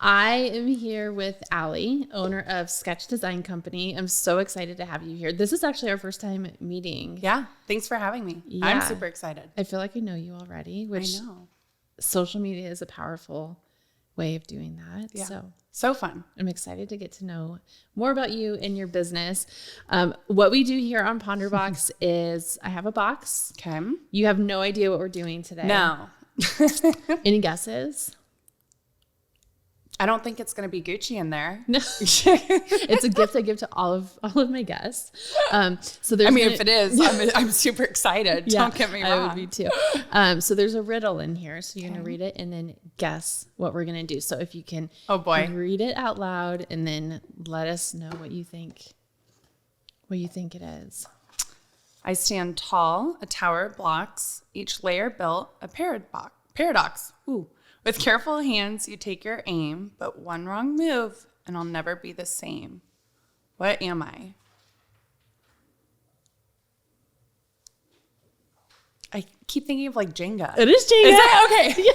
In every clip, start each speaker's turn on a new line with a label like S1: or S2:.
S1: I am here with Allie, owner of Sketch Design Company. I'm so excited to have you here. This is actually our first time meeting.
S2: Yeah. Thanks for having me.
S1: Yeah.
S2: I'm super excited.
S1: I feel like I know you already, which
S2: I know.
S1: Social media is a powerful way of doing that.
S2: Yeah.
S1: So
S2: fun.
S1: I'm excited to get to know more about you and your business. What we do here on Ponderbox is I have a box.
S2: Okay.
S1: You have no idea what we're doing today.
S2: No.
S1: Any guesses?
S2: I don't think it's going to be Gucci in there.
S1: No. It's a gift I give to all of my guests. So there's
S2: if it is, I'm super excited.
S1: Yeah,
S2: Don't get me wrong.
S1: I would be too. So there's a riddle in here. So you're going to read it and then guess what we're going to do. So if you can read it out loud and then let us know what you think it is.
S2: I stand tall, a tower of blocks, each layer built a paradox. Ooh. With careful hands, you take your aim, but one wrong move, and I'll never be the same. What am I? I keep thinking of like Jenga.
S1: It is Jenga.
S2: Is it? Okay. Yeah.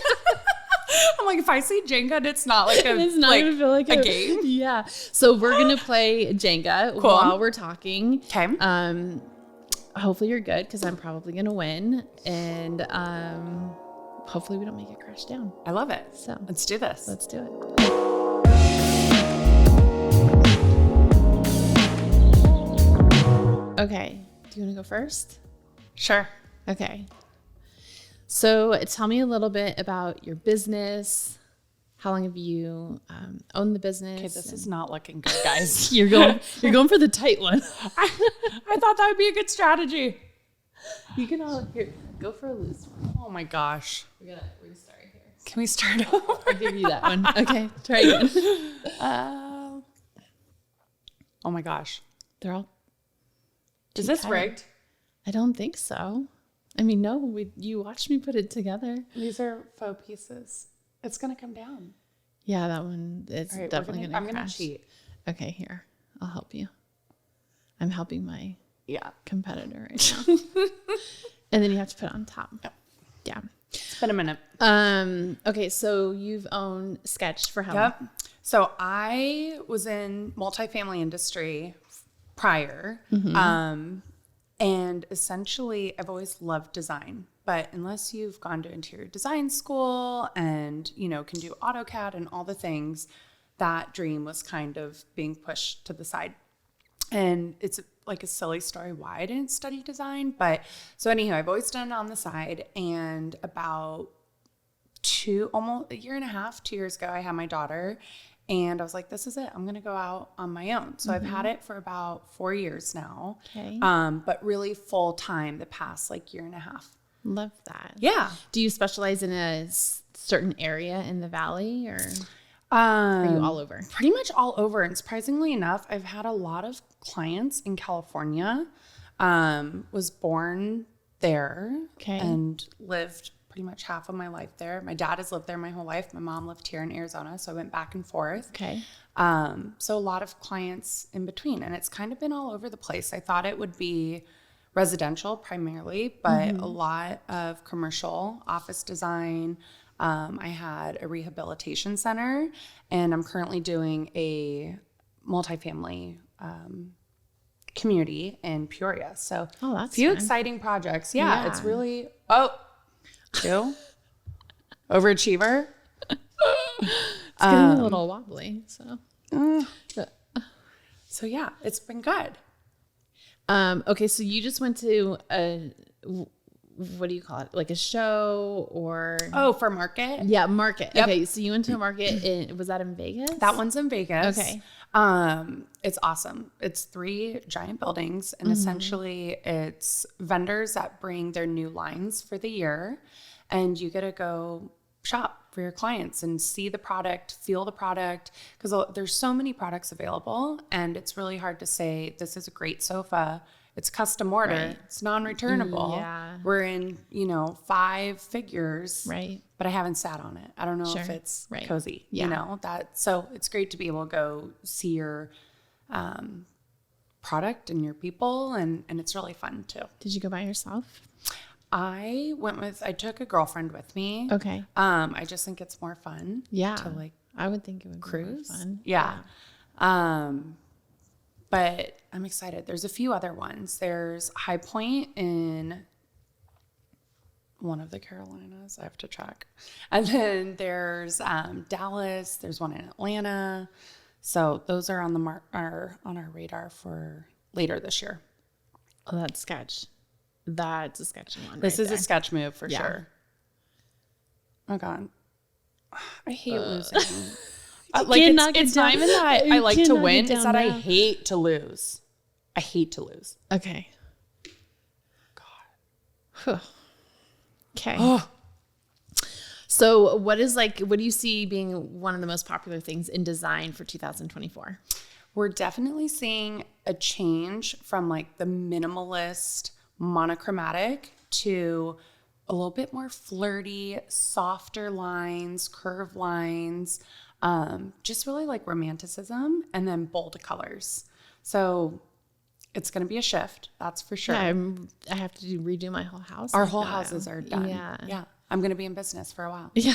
S2: I'm like, if I say Jenga, it's not like
S1: it's not going to feel like
S2: a game.
S1: Yeah. So we're going to play Jenga while we're talking.
S2: Okay.
S1: Hopefully you're good because I'm probably going to win. And hopefully we don't make it crash down.
S2: I love it.
S1: So
S2: let's do this.
S1: Let's do it. Okay. Do you want to go first?
S2: Sure.
S1: Okay. So tell me a little bit about your business. How long have you owned the business?
S2: Okay, this is not looking good, guys.
S1: You're going for the tight one.
S2: I thought that would be a good strategy.
S1: You can go for a loose one.
S2: Oh my gosh.
S1: We're gonna start here.
S2: Can we start over?
S1: I'll give you that one. Okay, try again.
S2: Oh my gosh.
S1: They're all.
S2: Is this rigged?
S1: I don't think so. I mean, no. You watched me put it together.
S2: These are faux pieces. It's gonna come down.
S1: Yeah, that one. It's definitely gonna.
S2: I'm gonna cheat.
S1: Okay, here. I'll help you. I'm helping my competitor right now. And then you have to put it on top.
S2: Yep.
S1: Yeah.
S2: It's been a minute.
S1: Okay, so you've owned Sketch for how long?
S2: Yep. So I was in multifamily industry prior. Mm-hmm. And essentially I've always loved design, but unless you've gone to interior design school and, can do AutoCAD and all the things, that dream was kind of being pushed to the side. And it's like a silly story why I didn't study design. But so anyhow, I've always done it on the side. And about almost a year and a half, 2 years ago, I had my daughter. And I was like, this is it. I'm going to go out on my own. So I've had it for about 4 years now.
S1: Okay.
S2: But really full time the past year and a half.
S1: Love that.
S2: Yeah.
S1: Do you specialize in a certain area in the valley or are you all over?
S2: Pretty much all over. And surprisingly enough, I've had a lot of clients in California. Was born there and lived pretty much half of my life there. My dad has lived there my whole life. My mom lived here in Arizona, so I went back and forth.
S1: Okay.
S2: So a lot of clients in between, and it's kind of been all over the place. I thought it would be residential primarily, but a lot of commercial, office design. I had a rehabilitation center, and I'm currently doing a multifamily community in Peoria. So
S1: that's
S2: a few
S1: fun.
S2: exciting projects. Yeah, it's really two overachiever.
S1: It's getting a little wobbly.
S2: So yeah, it's been good.
S1: Okay, so you just went to what do you call it? Like a show or?
S2: Oh, for market?
S1: Yeah, market.
S2: Yep.
S1: Okay, so you went to a market. Was that in Vegas?
S2: That one's in Vegas.
S1: Okay.
S2: It's awesome. It's 3 giant buildings, and essentially it's vendors that bring their new lines for the year, and you get to go shop for your clients and see the product, feel the product, because there's so many products available, and it's really hard to say, this is a great sofa. It's custom order.
S1: Right.
S2: It's non-returnable.
S1: Yeah.
S2: We're in, 5 figures.
S1: Right.
S2: But I haven't sat on it. I don't know if it's cozy.
S1: Yeah.
S2: So it's great to be able to go see your product and your people, and it's really fun too.
S1: Did you go by yourself?
S2: I took a girlfriend with me.
S1: Okay.
S2: I just think it's more fun.
S1: Yeah.
S2: To
S1: I would think it would
S2: cruise.
S1: Be more fun.
S2: Yeah. But I'm excited. There's a few other ones. There's High Point in one of the Carolinas. I have to check. And then there's Dallas. There's one in Atlanta. So those are on the on our radar for later this year.
S1: Oh, that's sketch. That's a sketchy one.
S2: This is a sketch move for sure. Oh God, I hate losing. It's not even that I like to win. It's that I hate to lose. I hate to lose.
S1: Okay.
S2: God.
S1: Okay. Oh. So what do you see being one of the most popular things in design for 2024?
S2: We're definitely seeing a change from like the minimalist monochromatic to a little bit more flirty, softer lines, curved lines, just really like romanticism, and then bold colors. So it's going to be a shift, that's for sure.
S1: Yeah, I have to redo my whole house.
S2: Our whole houses are done. Yeah. I'm going to be in business for a while.
S1: Yeah.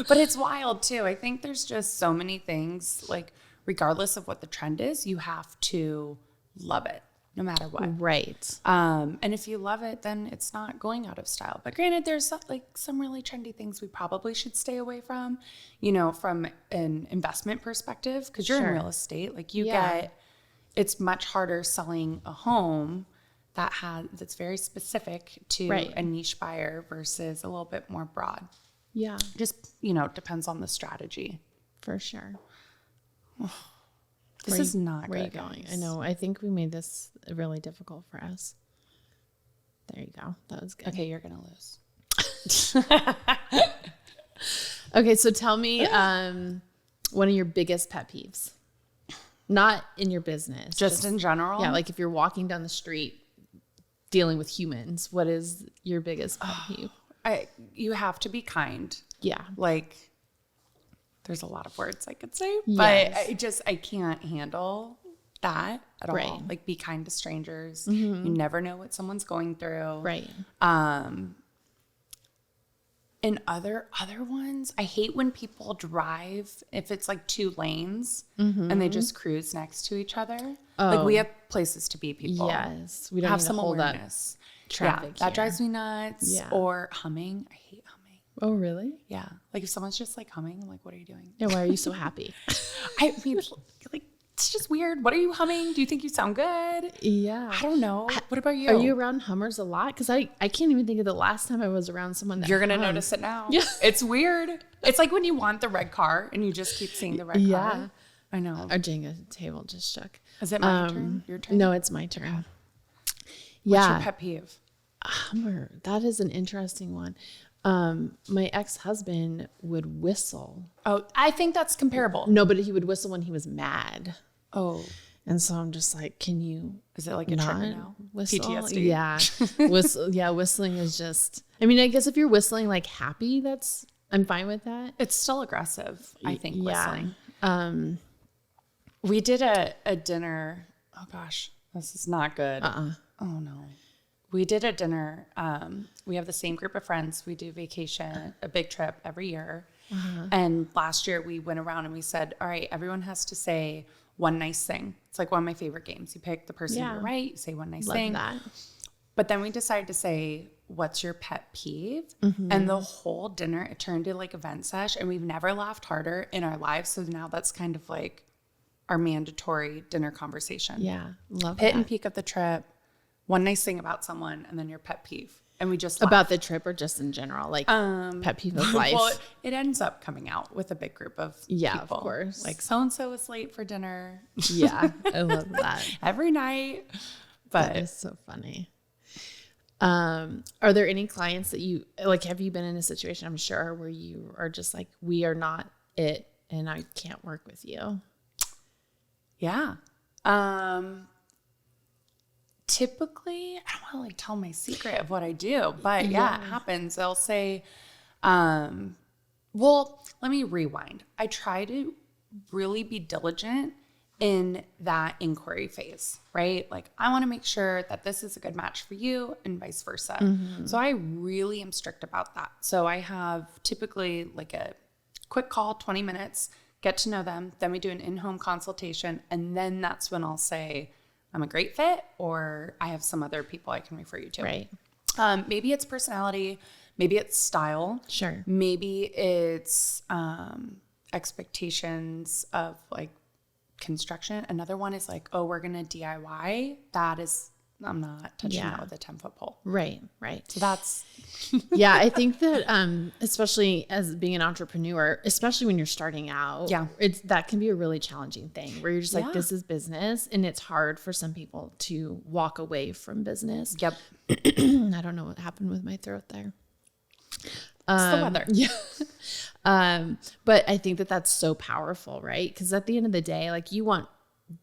S2: But it's wild too. I think there's just so many things, like regardless of what the trend is, you have to love it no matter what.
S1: Right.
S2: And if you love it, then it's not going out of style. But granted, there's some really trendy things we probably should stay away from, from an investment perspective, because you're in real estate. Like it's much harder selling a home that's very specific to a niche buyer versus a little bit more broad.
S1: Yeah.
S2: Just, depends on the strategy.
S1: For sure.
S2: This is not good.
S1: Where are you going? I know. I think we made this really difficult for us. There you go. That was good.
S2: Okay, you're going to lose.
S1: Okay, so tell me one of your biggest pet peeves. Not in your business.
S2: Just in general?
S1: Yeah, like if you're walking down the street dealing with humans, what is your biggest pet peeve?
S2: You have to be kind.
S1: Yeah.
S2: Like, there's a lot of words I could say,
S1: yes.
S2: but I can't handle that at all. Like, be kind to strangers. Mm-hmm. You never know what someone's going through.
S1: Right.
S2: And other ones, I hate when people drive, if it's like 2 lanes and they just cruise next to each other. Oh. Like, we have places to be, people.
S1: Yes. We don't have some awareness.
S2: Traffic. That drives me nuts. Yeah. Or humming. I hate humming.
S1: Oh, really?
S2: Yeah. Like, if someone's just like humming, I'm like, what are you doing?
S1: Yeah. Why are you so happy?
S2: I mean, like, it's just weird. What are you humming? Do you think you sound good?
S1: Yeah.
S2: I don't know. What about you?
S1: Are you around hummers a lot? Because I can't even think of the last time I was around someone that
S2: You're going to notice it now. Yeah. It's weird. It's like when you want the red car and you just keep seeing the red car.
S1: Yeah.
S2: I know.
S1: Our Jenga table just shook.
S2: Is it my turn? Your turn?
S1: No, it's my turn.
S2: What's your pet peeve?
S1: Hummer. That is an interesting one. My ex-husband would whistle.
S2: Oh, I think that's comparable.
S1: No, but he would whistle when he was mad.
S2: Oh.
S1: And so I'm just like, can you
S2: Is it like a trigger now?
S1: Whistle?
S2: PTSD.
S1: Yeah. Whistling is just, I mean, I guess if you're whistling like happy, I'm fine with that.
S2: It's still aggressive, I think, whistling.
S1: We
S2: did a dinner. Oh gosh, this is not good. Oh no. We did a dinner. We have the same group of friends. We do vacation, a big trip every year. And last year we went around and we said, all right, everyone has to say one nice thing. It's like one of my favorite games. You pick the person you're right, you say one nice thing.
S1: That.
S2: But then we decided to say, what's your pet peeve? Mm-hmm. And the whole dinner, it turned into like a vent sesh, and we've never laughed harder in our lives. So now that's kind of like our mandatory dinner conversation.
S1: Yeah, love
S2: Pit
S1: that.
S2: and peak of the trip, one nice thing about someone, and then your pet peeve. And we just
S1: laugh. About the trip or just in general, like pet peeve of life.
S2: Well, it ends up coming out with a big group of people.
S1: Of course.
S2: Like so-and-so was late for dinner.
S1: Yeah, I love that.
S2: Every night. But
S1: that is so funny. Are there any clients that you, like, have you been in a situation, I'm sure, where you are just like, we are not it and I can't work with you?
S2: Yeah. Typically, I don't want to like tell my secret of what I do, but yeah, it happens. They'll say, well, let me rewind. I try to really be diligent in that inquiry phase, right? Like, I want to make sure that this is a good match for you and vice versa. Mm-hmm. So I really am strict about that. So I have typically like a quick call, 20 minutes, get to know them. Then we do an in-home consultation. And then that's when I'll say, I'm a great fit, or I have some other people I can refer you to.
S1: Right.
S2: Maybe it's personality. Maybe it's style.
S1: Sure.
S2: Maybe it's expectations of like construction. Another one is like, oh, we're going to DIY. I'm not touching that with a 10-foot pole.
S1: Right. Right.
S2: So that's.
S1: Yeah. I think that, especially as being an entrepreneur, especially when you're starting out, that can be a really challenging thing where you're just like, this is business. And it's hard for some people to walk away from business.
S2: Yep.
S1: I don't know what happened with my throat there.
S2: It's the weather.
S1: Yeah. But I think that that's so powerful, right? Because at the end of the day, like you want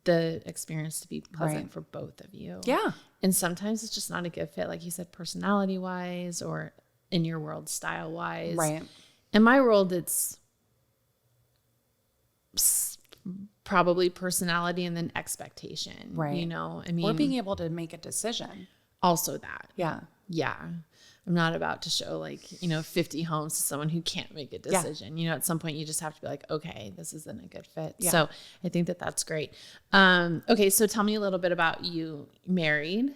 S1: the experience to be pleasant for both of you.
S2: Yeah.
S1: And sometimes it's just not a good fit, like you said, personality wise, or in your world, style wise.
S2: Right.
S1: In my world, it's probably personality and then expectation.
S2: Right.
S1: You know, I mean,
S2: or being able to make a decision.
S1: Also that.
S2: Yeah.
S1: Yeah. I'm not about to show 50 homes to someone who can't make a decision. You know, at some point you just have to be like, okay, this isn't a good fit. Yeah. So I think that that's great. Okay. So tell me a little bit about you. Married.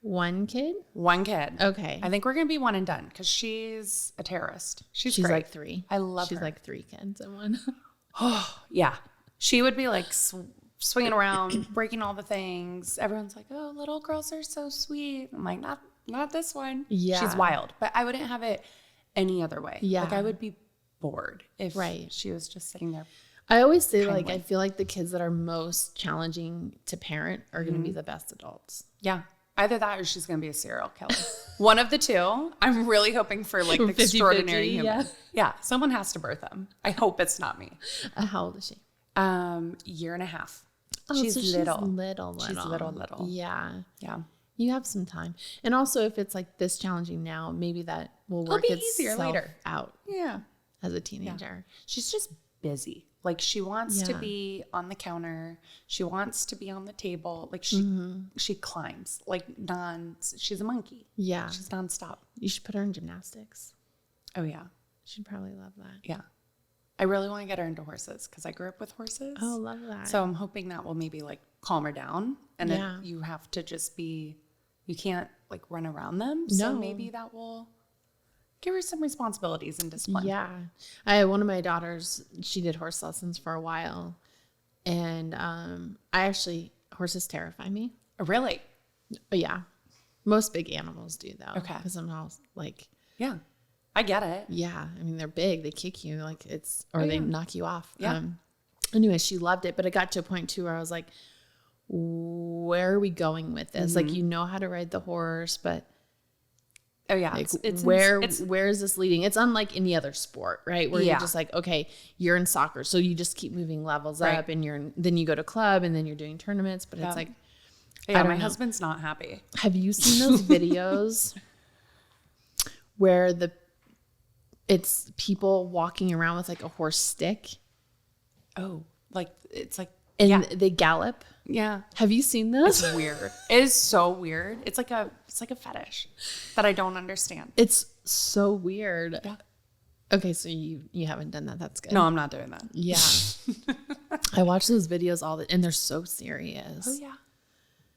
S1: One kid. Okay.
S2: I think we're going to be one and done because she's a terrorist. She's great.
S1: Like 3.
S2: I love
S1: her. She's like 3 kids in one.
S2: Oh, yeah. She would be like swinging around, breaking all the things. Everyone's like, oh, little girls are so sweet. I'm like, not this one.
S1: Yeah.
S2: She's wild. But I wouldn't have it any other way.
S1: Yeah.
S2: Like I would be bored if she was just sitting there.
S1: I always say I feel like the kids that are most challenging to parent are going to be the best adults.
S2: Yeah. Either that or she's going to be a serial killer. One of the two. I'm really hoping for like the 50, extraordinary 50, human. Yeah. Someone has to birth them. I hope it's not me.
S1: How old is she?
S2: Year and a half.
S1: Oh,
S2: she's little.
S1: She's little. Yeah.
S2: Yeah.
S1: You have some time. And also if it's like this challenging now, maybe that will work
S2: easier later
S1: out.
S2: Yeah.
S1: As a teenager.
S2: Yeah. She's just busy. Like she wants to be on the counter. She wants to be on the table. Like she climbs like she's a monkey.
S1: Yeah.
S2: She's nonstop.
S1: You should put her in gymnastics.
S2: Oh yeah.
S1: She'd probably love that.
S2: Yeah. I really want to get her into horses because I grew up with horses.
S1: Oh, love that.
S2: So I'm hoping that will maybe like calm her down. And then you have to just you can't like run around them. No. So maybe that will give her some responsibilities and discipline.
S1: Yeah. One of my daughters, she did horse lessons for a while. And horses terrify me.
S2: Oh, really?
S1: But yeah. Most big animals do though.
S2: Okay.
S1: Because I'm not like.
S2: Yeah. I get it.
S1: Yeah. I mean, they're big. They kick you they knock you off.
S2: Yeah.
S1: Anyway, she loved it. But it got to a point too where I was like, where are we going with this? Like, you know how to ride the horse, but where is this leading? It's unlike any other sport, right? Where you're just like, okay, you're in soccer, so you just keep moving levels up, and then you go to club, and then you're doing tournaments. But it's like,
S2: my husband's not happy.
S1: Have you seen those videos where it's people walking around with like a horse stick?
S2: Oh, like it's like.
S1: And they gallop.
S2: Yeah.
S1: Have you seen this?
S2: It's weird. It is so weird. It's like a fetish that I don't understand.
S1: It's so weird.
S2: Yeah.
S1: Okay, so you haven't done that. That's good.
S2: No, I'm not doing that.
S1: Yeah. I watch those videos and they're so serious.
S2: Oh yeah.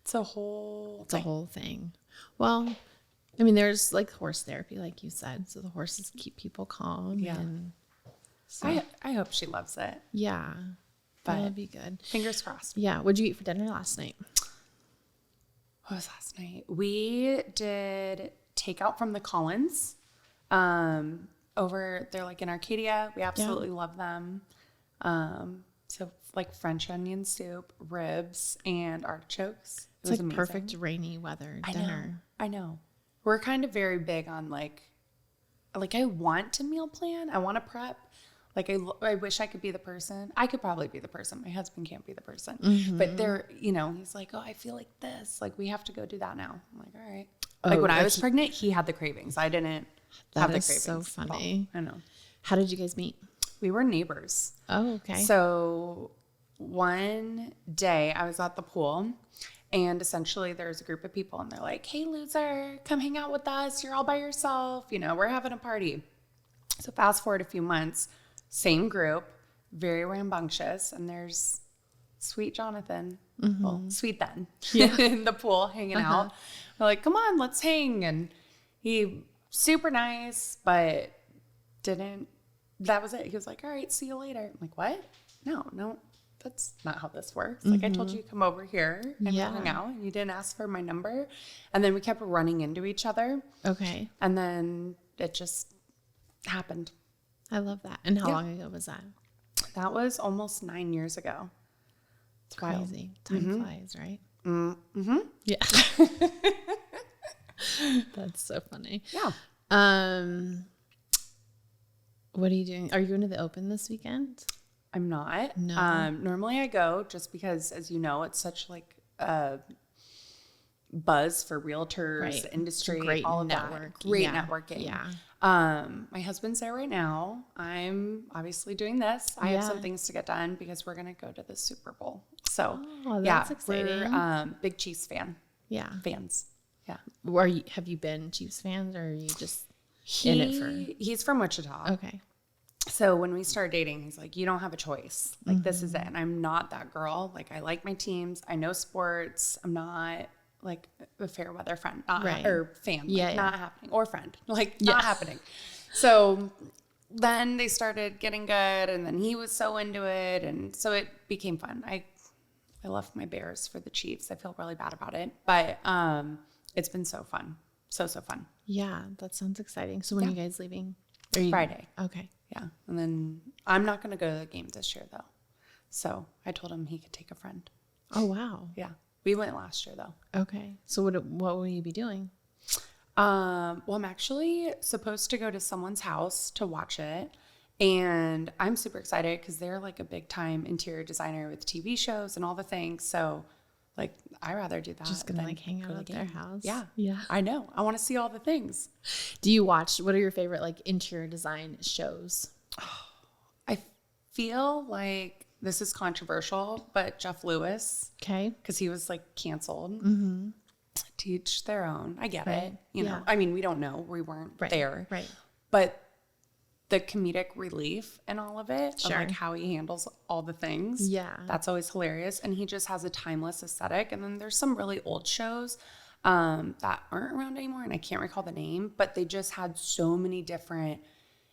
S2: It's a whole
S1: thing. Well, I mean, there's like horse therapy, like you said. So the horses keep people calm.
S2: Yeah.
S1: And so.
S2: I hope she loves it.
S1: Yeah. But that'd be good.
S2: Fingers crossed.
S1: Yeah. What'd you eat for dinner last night?
S2: What was last night? We did takeout from the Collins. They're like in Arcadia. We absolutely love them. So like French onion soup, ribs, and artichokes.
S1: It's like amazing. Perfect rainy weather dinner.
S2: I know. We're kind of very big on like I want to meal plan. I want to prep. Like, I wish I could be the person. I could probably be the person. My husband can't be the person. Mm-hmm. But he's like, oh, I feel like this. Like, we have to go do that now. I'm like, all right. Like, when I was pregnant, he had the cravings. I didn't have the cravings.
S1: That is so funny.
S2: I know.
S1: How did you guys meet?
S2: We were neighbors.
S1: Oh, okay.
S2: So, one day, I was at the pool. And essentially, there's a group of people. And they're like, hey, loser, come hang out with us. You're all by yourself. We're having a party. So, fast forward a few months. same group, very rambunctious. And there's sweet Jonathan, well, sweet then, in the pool hanging out. We're like, come on, let's hang. And he super nice, but that was it. He was like, all right, see you later. I'm like, what? No, that's not how this works. Like I told you to come over here and we hung out and you didn't ask for my number. And then we kept running into each other. Okay. And then it just happened.
S1: I love that. And how long ago was that?
S2: That was almost 9 years ago.
S1: It's crazy. Time flies, right?
S2: Mm-hmm.
S1: Yeah. That's so funny.
S2: Yeah.
S1: What are you doing? Are you going to the Open this weekend?
S2: I'm not.
S1: No.
S2: Normally I go just because, as you know, it's such like a buzz for realtors, industry, all of that. Great networking. Yeah. My husband's there right now. I'm obviously doing this. I have some things to get done because we're going to go to the Super Bowl. So
S1: that's exciting.
S2: We're big Chiefs fans. Yeah. Yeah.
S1: Have you been Chiefs fans or are you just in it for?
S2: He's from Wichita.
S1: Okay.
S2: So when we started dating, he's like, you don't have a choice. Like, this is it. And I'm not that girl. Like, I like my teams. I know sports. I'm not like a fair weather friend or fan. Like, not happening. Or friend. Like, not happening. So then they started getting good. And then he was so into it. And so it became fun. I left my Bears for the Chiefs. I feel really bad about it. But it's been so fun. So fun.
S1: Yeah, that sounds exciting. So when are you guys leaving?
S2: Friday.
S1: Okay.
S2: Yeah. And then I'm not going to go to the game this year, though. So I told him he could take a friend.
S1: Oh, wow.
S2: Yeah. We went last year, though.
S1: Okay. So what will you be doing?
S2: Well, I'm actually supposed to go to someone's house to watch it. And I'm super excited because they're like a big time interior designer with TV shows and all the things. So like, I'd rather do that.
S1: Just gonna like hang out at their house.
S2: Yeah. I know. I want to see all the things.
S1: Do you watch? What are your favorite like interior design shows?
S2: I feel like this is controversial, but Jeff Lewis.
S1: Okay.
S2: Because he was like canceled. Mm-hmm. To each their own. I get it. You know. I mean, we don't know. We weren't there.
S1: Right.
S2: But the comedic relief and all of it, of like how he handles all the things. Yeah. That's always hilarious. And he just has a timeless aesthetic. And then there's some really old shows that aren't around anymore. And I can't recall the name, but they just had so many different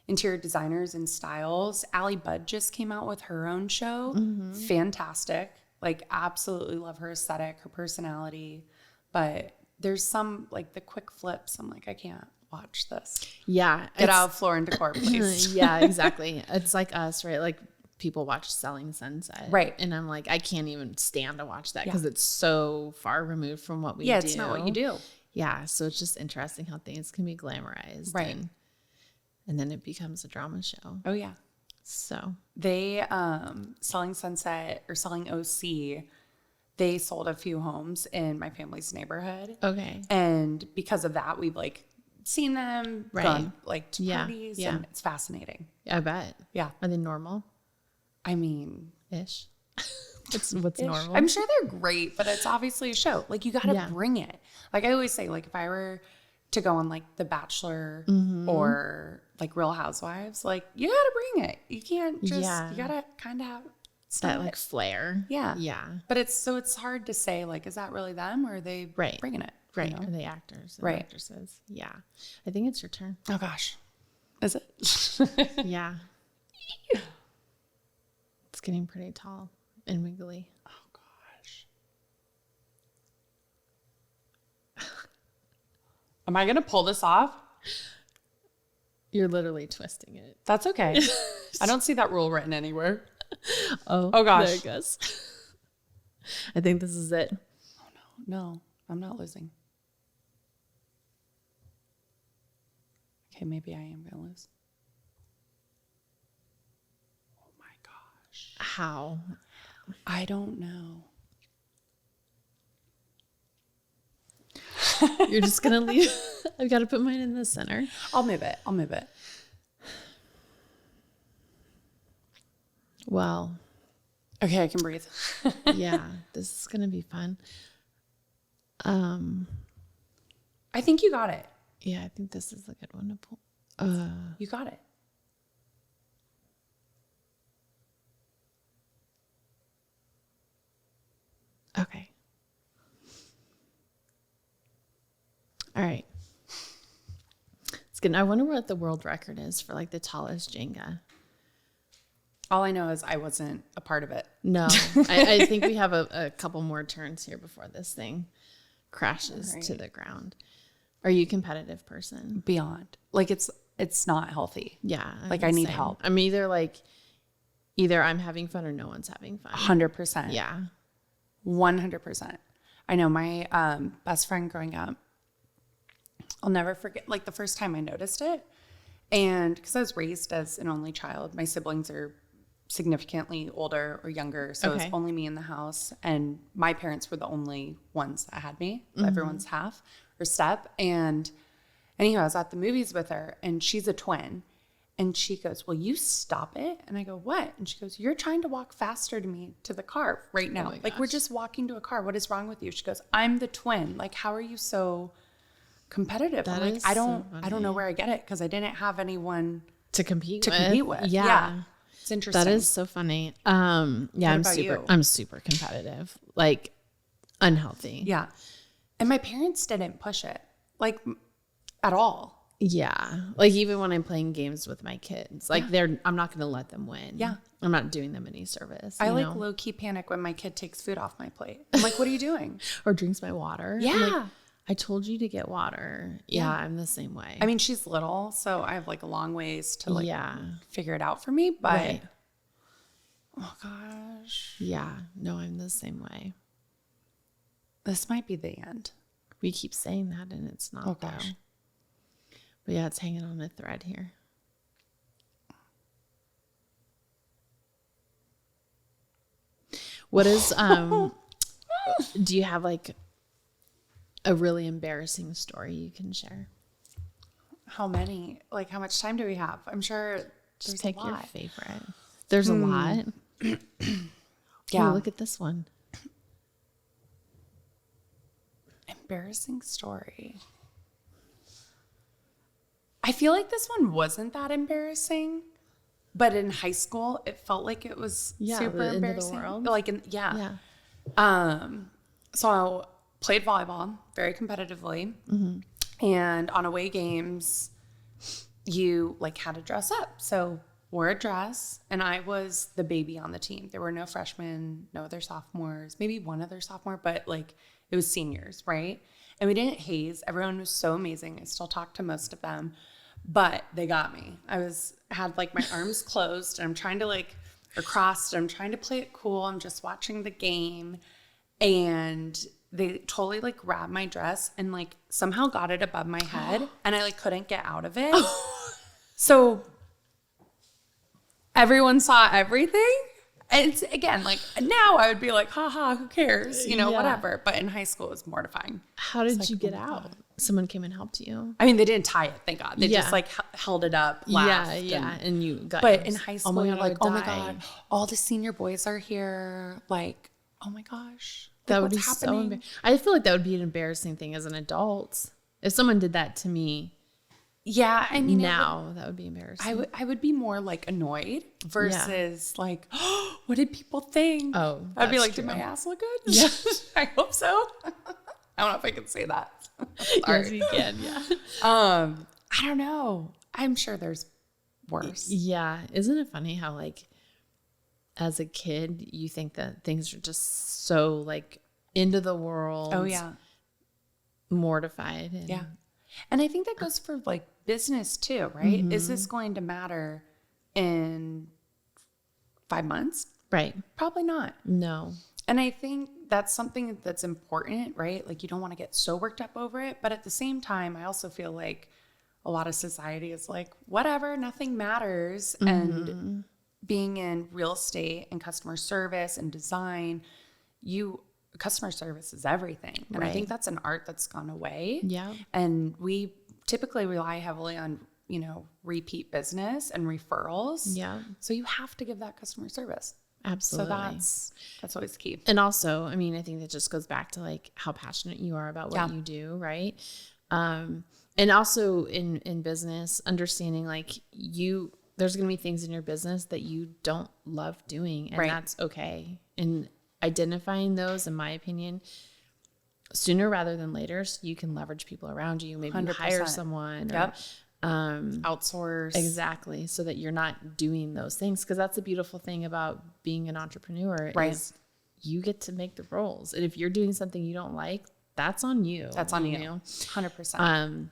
S2: interior designers and styles. Allie Budd just came out with her own show. Mm-hmm. Fantastic. Like, absolutely love her aesthetic, her personality. But there's some, like, the quick flips. I'm like, I can't watch this.
S1: Yeah.
S2: Get out of Floor and Decor, please.
S1: Yeah, exactly. It's like us, right? Like, people watch Selling Sunset.
S2: Right.
S1: And I'm like, I can't even stand to watch that because it's so far removed from what we do.
S2: Yeah, it's not what you do.
S1: Yeah. So it's just interesting how things can be glamorized.
S2: Right.
S1: And then it becomes a drama show.
S2: Oh, yeah.
S1: So
S2: they, Selling Sunset or Selling OC, they sold a few homes in my family's neighborhood.
S1: Okay.
S2: And because of that, we've like seen them, gone like to parties, and it's fascinating.
S1: I bet.
S2: Yeah.
S1: Are they normal?
S2: I mean,
S1: ish. What's normal?
S2: I'm sure they're great, but it's obviously a show. Like, you got to bring it. Like, I always say, like, if I were to go on like The Bachelor or like Real Housewives, like, you got to bring it. You can't just, you got to kind of have
S1: that like flair.
S2: Yeah.
S1: Yeah.
S2: But it's hard to say, like, is that really them or are they bringing it?
S1: Right.
S2: You know?
S1: Are they actors? Or actresses? Yeah. I think it's your turn.
S2: Oh gosh. Is it?
S1: Yeah. It's getting pretty tall and wiggly.
S2: Oh gosh. Am I going to pull this off?
S1: You're literally twisting it.
S2: That's okay. I don't see that rule written anywhere.
S1: Oh gosh. There it goes. I think this is it.
S2: Oh no, I'm not losing. Okay, maybe I am gonna lose. Oh my gosh.
S1: How?
S2: I don't know.
S1: You're just gonna leave. I've got to put mine in the center.
S2: I'll move it.
S1: Well.
S2: Okay, I can breathe.
S1: Yeah, this is gonna be fun.
S2: I think you got it.
S1: Yeah, I think this is a good one to pull.
S2: You got it.
S1: All right. It's good. I wonder what the world record is for like the tallest Jenga.
S2: All I know is I wasn't a part of it.
S1: No, I think we have a couple more turns here before this thing crashes to the ground. Are you a competitive person?
S2: Beyond. Like it's not healthy.
S1: Yeah.
S2: Like I need help.
S1: I'm either I'm having fun or no one's having fun.
S2: 100%.
S1: Yeah.
S2: 100%. I know my best friend growing up, I'll never forget like the first time I noticed it. And because I was raised as an only child, my siblings are significantly older or younger. So it was only me in the house. And my parents were the only ones that had me. Everyone's half or step. And anyway, I was at the movies with her and she's a twin. And she goes, "Will you stop it?" And I go, "What?" And she goes, "You're trying to walk faster to me to the car right now. Like we're just walking to a car. What is wrong with you?" She goes, "I'm the twin. Like, how are you so competitive?" I'm like, I don't know where I get it because I didn't have anyone
S1: to compete with.
S2: Yeah. It's interesting.
S1: That is so funny. I'm super competitive. Like unhealthy.
S2: Yeah. And my parents didn't push it like at all.
S1: Yeah. Like even when I'm playing games with my kids, like I'm not going to let them win.
S2: Yeah.
S1: I'm not doing them any service.
S2: I like low key panic when my kid takes food off my plate. I'm like, "What are you doing?"
S1: Or drinks my water.
S2: Yeah.
S1: Like, I told you to get water. Yeah, I'm the same way.
S2: I mean, she's little, so I have like a long ways to figure it out for me, but oh gosh.
S1: Yeah. No, I'm the same way.
S2: This might be the end.
S1: We keep saying that and it's not.
S2: Oh gosh.
S1: Though. But yeah, it's hanging on a thread here. What is do you have like a really embarrassing story you can share?
S2: How many? Like how much time do we have? I'm sure
S1: just pick your favorite. There's a lot.
S2: Yeah.
S1: Ooh, look at this one.
S2: Embarrassing story. I feel like this one wasn't that embarrassing, but in high school, it felt like it was super embarrassing. End of the world. Like, so I played volleyball very competitively, and on away games, you like had to dress up. So wore a dress, and I was the baby on the team. There were no freshmen, no other sophomores, maybe one other sophomore, but like it was seniors, right? And we didn't haze. Everyone was so amazing. I still talk to most of them. But they got me. Had like my arms closed and I'm trying to or crossed. I'm trying to play it cool. I'm just watching the game. And they totally like grabbed my dress and like somehow got it above my head. And I like couldn't get out of it. So everyone saw everything. And it's, again, like now I would be like, haha, who cares? Whatever. But in high school, it was mortifying.
S1: How did you get out? God. Someone came and helped you?
S2: I mean, they didn't tie it, thank God. They just like held it up, laughed.
S1: And you got
S2: But in high school, you're like, oh my God, all the senior boys are here. Like, oh my gosh.
S1: That would be happening? So I feel like that would be an embarrassing thing as an adult. If someone did that to me.
S2: Yeah, I mean,
S1: that would be embarrassing.
S2: I would be more like annoyed versus like, oh, what did people think?
S1: Oh,
S2: I'd be like, did my ass look good? Yeah, I hope so. I don't know if I can say that.
S1: Yes, you can. Yeah.
S2: I don't know. I'm sure there's worse.
S1: Yeah, isn't it funny how like as a kid you think that things are just so like into the world?
S2: Oh yeah,
S1: mortified.
S2: And I think that goes for like business too, right? Is this going to matter in 5 months?
S1: Right.
S2: Probably not.
S1: No.
S2: And I think that's something that's important, right? Like you don't want to get so worked up over it. But at the same time, I also feel like a lot of society is like, whatever, nothing matters. And being in real estate and customer service and design, customer service is everything. And I think that's an art that's gone away.
S1: Yeah.
S2: And we typically rely heavily on, repeat business and referrals.
S1: Yeah.
S2: So you have to give that customer service.
S1: Absolutely.
S2: So that's always key.
S1: And also, I mean, I think that just goes back to like how passionate you are about what you do, right? And also in business, understanding like there's going to be things in your business that you don't love doing, and that's okay. And identifying those, in my opinion, sooner rather than later, so you can leverage people around you. Maybe 100%. You hire someone or
S2: outsource.
S1: Exactly. So that you're not doing those things. Cause that's the beautiful thing about being an entrepreneur is you get to make the rules. And if you're doing something you don't like, that's on you.
S2: That's on you. 100%.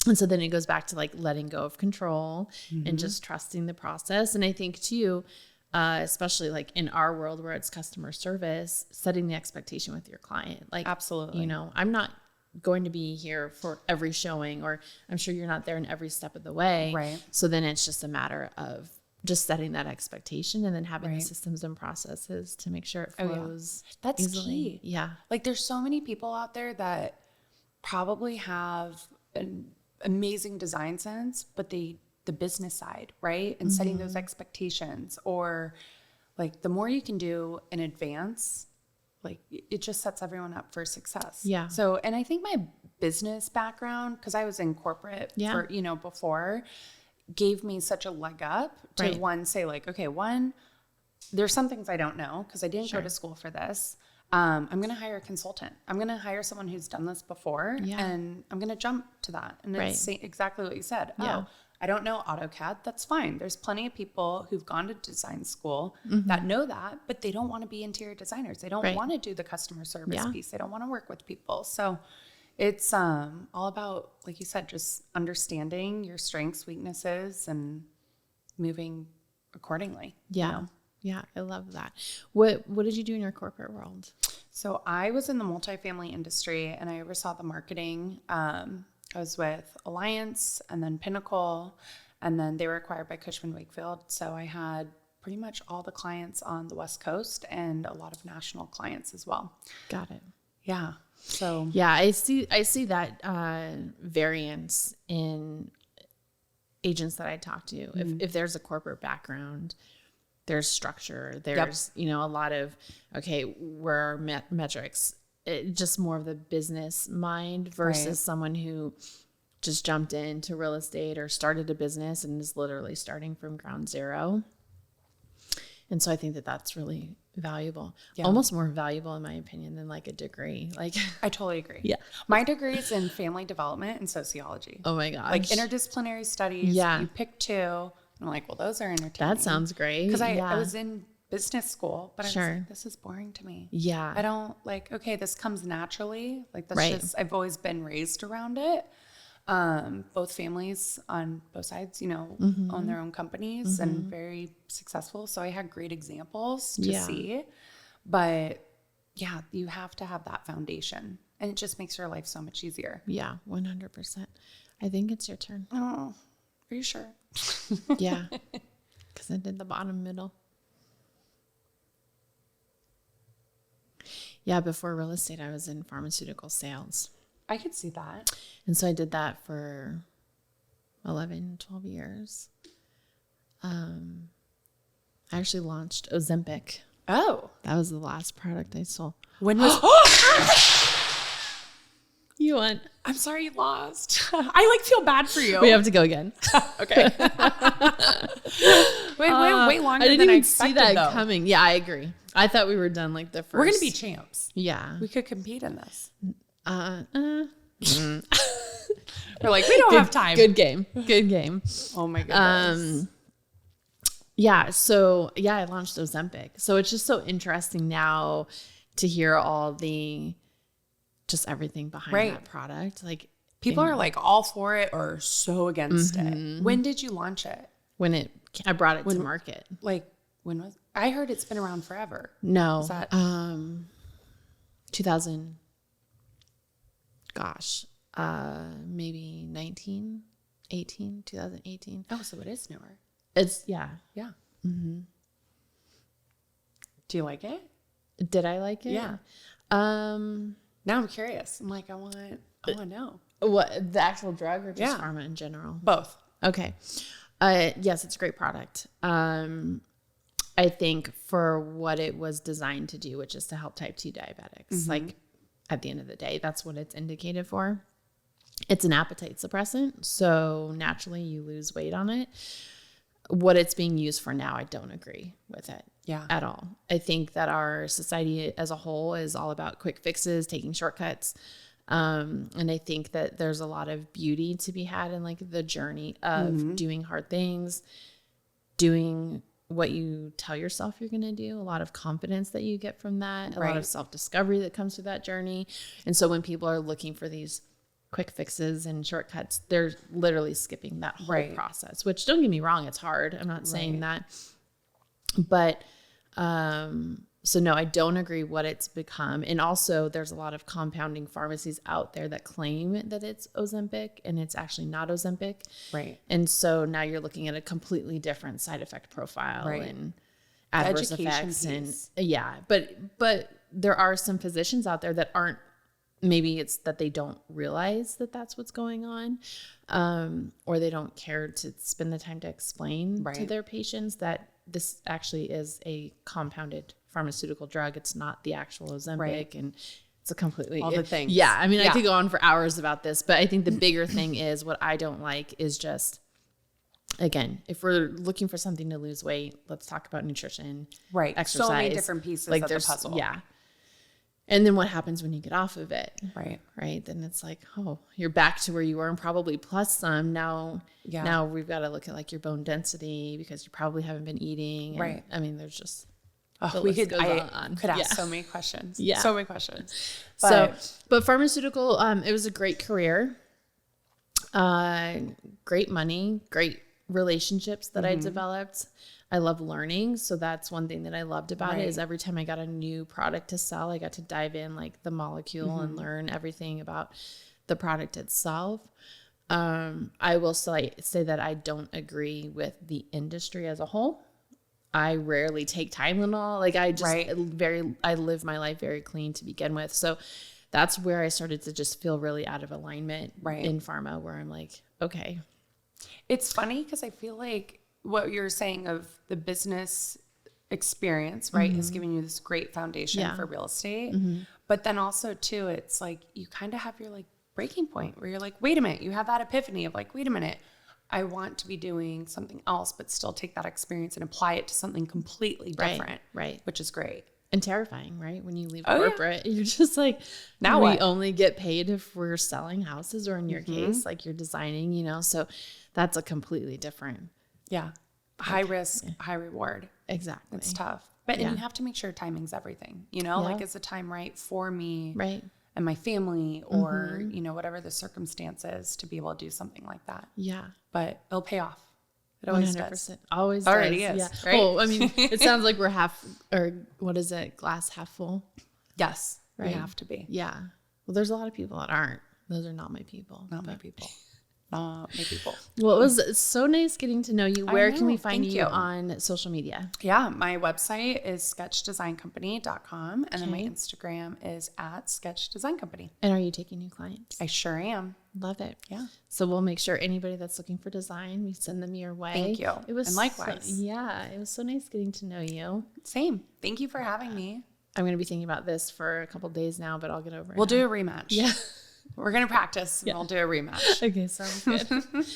S1: And so then it goes back to like letting go of control and just trusting the process. And I think too, especially like in our world where it's customer service, setting the expectation with your client. Like,
S2: absolutely.
S1: You know, I'm not going to be here for every showing, or I'm sure you're not there in every step of the way.
S2: Right.
S1: So then it's just a matter of just setting that expectation and then having the systems and processes to make sure it flows.
S2: That's
S1: easily.
S2: Key.
S1: Yeah.
S2: Like there's so many people out there that probably have an amazing design sense, but the business side, right? And setting those expectations, or like the more you can do in advance, like it just sets everyone up for success.
S1: Yeah.
S2: So, and I think my business background, because I was in corporate for, you know, before, gave me such a leg up to one, say like, okay, there's some things I don't know because I didn't go to school for this. I'm going to hire a consultant. I'm going to hire someone who's done this before and I'm going to jump to that. And it's exactly what you said. Oh, I don't know AutoCAD. That's fine. There's plenty of people who've gone to design school that know that, but they don't want to be interior designers. They don't want to do the customer service piece. They don't want to work with people. So it's all about, like you said, just understanding your strengths, weaknesses, and moving accordingly.
S1: Yeah.
S2: You know?
S1: Yeah, I love that. What did you do in your corporate world?
S2: So I was in the multifamily industry and I oversaw the marketing. I was with Alliance and then Pinnacle, and then they were acquired by Cushman Wakefield. So I had pretty much all the clients on the West Coast and a lot of national clients as well.
S1: Got it.
S2: Yeah. So
S1: yeah, I see that variance in agents that I talk to. If there's a corporate background, there's structure, there's, you know, a lot of, okay, where are metrics, just more of the business mind versus someone who just jumped into real estate or started a business and is literally starting from ground zero. And so I think that that's really valuable, almost more valuable in my opinion than like a degree. Like
S2: I totally agree.
S1: Yeah.
S2: My degree is in family development and sociology.
S1: Oh my gosh.
S2: Like interdisciplinary studies.
S1: Yeah.
S2: You pick two. I'm like, well, those are entertaining.
S1: That sounds great.
S2: Because I was in business school, but I was like, this is boring to me.
S1: Yeah.
S2: I don't like, okay, this comes naturally. Like that's just, I've always been raised around it. Both families on both sides, you know, own their own companies and very successful. So I had great examples to see, but yeah, you have to have that foundation and it just makes your life so much easier.
S1: Yeah. 100%. I think it's your turn.
S2: Oh, are you sure?
S1: Yeah. Cause I did the bottom middle. Yeah. Before real estate, I was in pharmaceutical sales.
S2: I could see that.
S1: And so I did that for 11, 12 years. I actually launched Ozempic.
S2: Oh.
S1: That was the last product I sold.
S2: When was...
S1: You won.
S2: I'm sorry you lost. I like feel bad for you.
S1: We have to go again.
S2: Okay. Way longer
S1: I didn't
S2: than
S1: even
S2: I expected,
S1: see that
S2: though.
S1: coming. Yeah, I agree. I thought we were done like the first.
S2: We're going to be champs.
S1: Yeah.
S2: We could compete in this.
S1: We're
S2: like, we don't have time.
S1: Good game. Good game.
S2: Oh my goodness.
S1: Yeah. So yeah, I launched Ozempic. So it's just so interesting now to hear all just everything behind that product. Like
S2: people are like all for it or so against it. When did you launch it?
S1: When I brought it to market.
S2: Like when was, I heard it's been around forever.
S1: No.
S2: Is that
S1: 2000, gosh, maybe 2018.
S2: Oh, so it is newer.
S1: It's yeah.
S2: Do you like it?
S1: Did I like it?
S2: Yeah. Now I'm curious. I'm like, I want to know.
S1: What, the actual drug or just pharma in general?
S2: Both.
S1: Okay. Yes, it's a great product. I think for what it was designed to do, which is to help type 2 diabetics, like at the end of the day, that's what it's indicated for. It's an appetite suppressant. So naturally you lose weight on it. What it's being used for now, I don't agree with it. at all. I think that our society as a whole is all about quick fixes, taking shortcuts. And I think that there's a lot of beauty to be had in like the journey of doing hard things, doing what you tell yourself you're going to do, a lot of confidence that you get from that, a lot of self-discovery that comes through that journey. And so when people are looking for these quick fixes and shortcuts, they're literally skipping that whole process, which, don't get me wrong, it's hard. I'm not saying that, but, so no, I don't agree what it's become. And also there's a lot of compounding pharmacies out there that claim that it's Ozempic and it's actually not Ozempic.
S2: Right.
S1: And so now you're looking at a completely different side effect profile and adverse effects. Piece. And but there are some physicians out there that aren't, maybe it's that they don't realize that that's what's going on. Or they don't care to spend the time to explain to their patients that this actually is a compounded pharmaceutical drug. It's not the actual Ozempic, and it's a completely
S2: all the things.
S1: Yeah, I mean, I could go on for hours about this, but I think the bigger thing is what I don't like is just, again, if we're looking for something to lose weight, let's talk about nutrition, exercise.
S2: So many different pieces of the puzzle.
S1: Yeah. And then what happens when you get off of it?
S2: Right.
S1: Then it's like, oh, you're back to where you were and probably plus some. Now we've got to look at like your bone density because you probably haven't been eating. And, I mean, there's just,
S2: I could ask so many questions.
S1: Yeah.
S2: So many questions.
S1: But pharmaceutical, it was a great career, great money, great relationships that I developed. I love learning. So that's one thing that I loved about it is every time I got a new product to sell, I got to dive in like the molecule and learn everything about the product itself. I will say that I don't agree with the industry as a whole. I rarely take Tylenol. Like I just I live my life very clean to begin with. So that's where I started to just feel really out of alignment in pharma, where I'm like, okay.
S2: It's funny because I feel like what you're saying of the business experience, is giving you this great foundation for real estate. But then also too, it's like you kind of have your like breaking point where you're like, wait a minute, you have that epiphany of like, wait a minute, I want to be doing something else, but still take that experience and apply it to something completely different. Which is great.
S1: And terrifying, right? When you leave corporate, you're just like,
S2: now
S1: we
S2: what?
S1: only get paid if we're selling houses, or in your case, like you're designing, so that's a completely different.
S2: Yeah. High risk, high reward.
S1: Exactly.
S2: It's tough. But and you have to make sure timing's everything, like is the time right for me and my family or, whatever the circumstances to be able to do something like that.
S1: Yeah.
S2: But it'll pay off. It always
S1: 100%.
S2: does.
S1: Always
S2: already
S1: does.
S2: is.
S1: Yeah.
S2: Right?
S1: Well, I mean, it sounds like we're glass half full.
S2: Yes. Right. We have to be.
S1: Yeah. Well, there's a lot of people that aren't. Those are not my people.
S2: Not my people. Not my people.
S1: Well, it was so nice getting to know you. Where can we find you on social media?
S2: Yeah, my website is sketchdesigncompany.com and then my Instagram is @sketchdesigncompany.
S1: And are you taking new clients?
S2: I sure am.
S1: Love it.
S2: Yeah.
S1: So we'll make sure anybody that's looking for design, we send them your way.
S2: Thank you.
S1: It was
S2: and likewise.
S1: It was so nice getting to know you.
S2: Same. Thank you for having me.
S1: I'm going to be thinking about this for a couple of days now, but I'll get over it.
S2: We'll do a rematch.
S1: Yeah.
S2: We're going to practice and we'll do a rematch.
S1: Okay, sounds good.